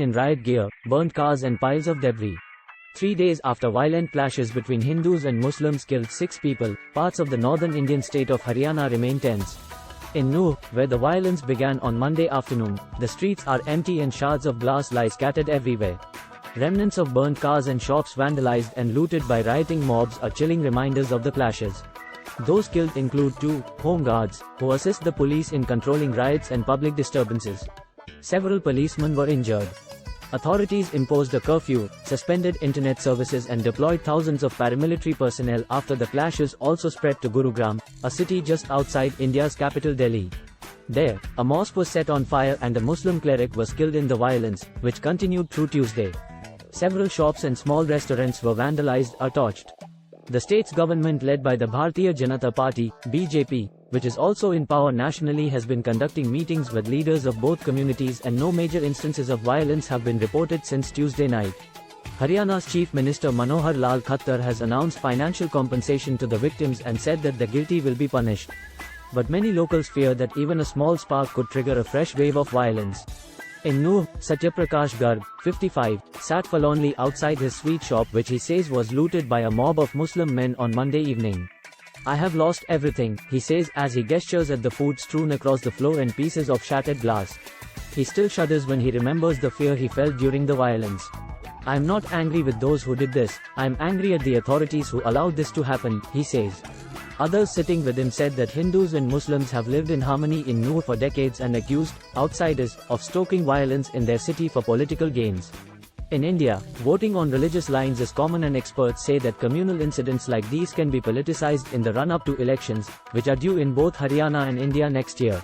in riot gear, burnt cars and piles of debris. 3 days after violent clashes between Hindus and Muslims killed 6 people, parts of the northern Indian state of Haryana remain tense. In NuhG, where the violence began on Monday afternoon, the streets are empty and shards of glass lie scattered everywhere. Remnants of burnt cars and shops vandalized and looted by rioting mobs are chilling reminders of the clashes. Those killed include 2 home guards, who assist the police in controlling riots and public disturbances. Several policemen were injured. Authorities imposed a curfew, suspended internet services and deployed thousands of paramilitary personnel after the clashes also spread to Gurugram, a city just outside India's capital Delhi. There, a mosque was set on fire and a Muslim cleric was killed in the violence, which continued through Tuesday. Several shops and small restaurants were vandalized or torched. The state's government, led by the Bharatiya Janata Party, BJP, which is also in power nationally, has been conducting meetings with leaders of both communities and no major instances of violence have been reported since Tuesday night. Haryana's Chief Minister Manohar Lal Khattar has announced financial compensation to the victims and said that the guilty will be punished. But many locals fear that even a small spark could trigger a fresh wave of violence. In NuhG, Satyaprakash Garg, 55, sat forlornly outside his sweet shop which he says was looted by a mob of Muslim men on Monday evening. "I have lost everything," he says as he gestures at the food strewn across the floor and pieces of shattered glass. He still shudders when he remembers the fear he felt during the violence. "I am not angry with those who did this, I am angry at the authorities who allowed this to happen," he says. Others sitting with him said that Hindus and Muslims have lived in harmony in NuhG for decades and accused outsiders of stoking violence in their city for political gains. In India, voting on religious lines is common and experts say that communal incidents like these can be politicized in the run-up to elections, which are due in both Haryana and India next year.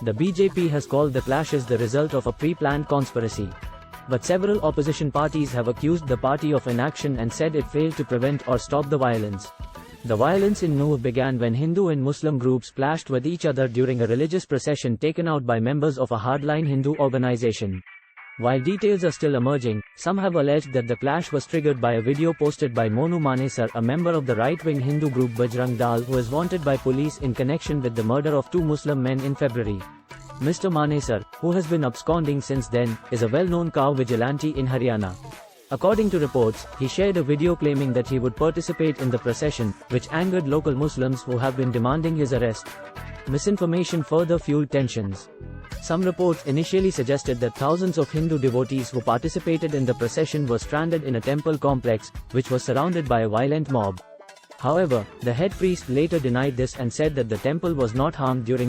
The BJP has called the clashes the result of a pre-planned conspiracy. But several opposition parties have accused the party of inaction and said it failed to prevent or stop the violence. The violence in NuhG began when Hindu and Muslim groups clashed with each other during a religious procession taken out by members of a hardline Hindu organization. While details are still emerging, some have alleged that the clash was triggered by a video posted by Monu Manesar, a member of the right-wing Hindu group Bajrang Dal, who is wanted by police in connection with the murder of 2 Muslim men in February. Mr. Manesar, who has been absconding since then, is a well-known cow vigilante in Haryana. According to reports, he shared a video claiming that he would participate in the procession, which angered local Muslims who have been demanding his arrest. Misinformation further fueled tensions. Some reports initially suggested that thousands of Hindu devotees who participated in the procession were stranded in a temple complex, which was surrounded by a violent mob. However, the head priest later denied this and said that the temple was not harmed during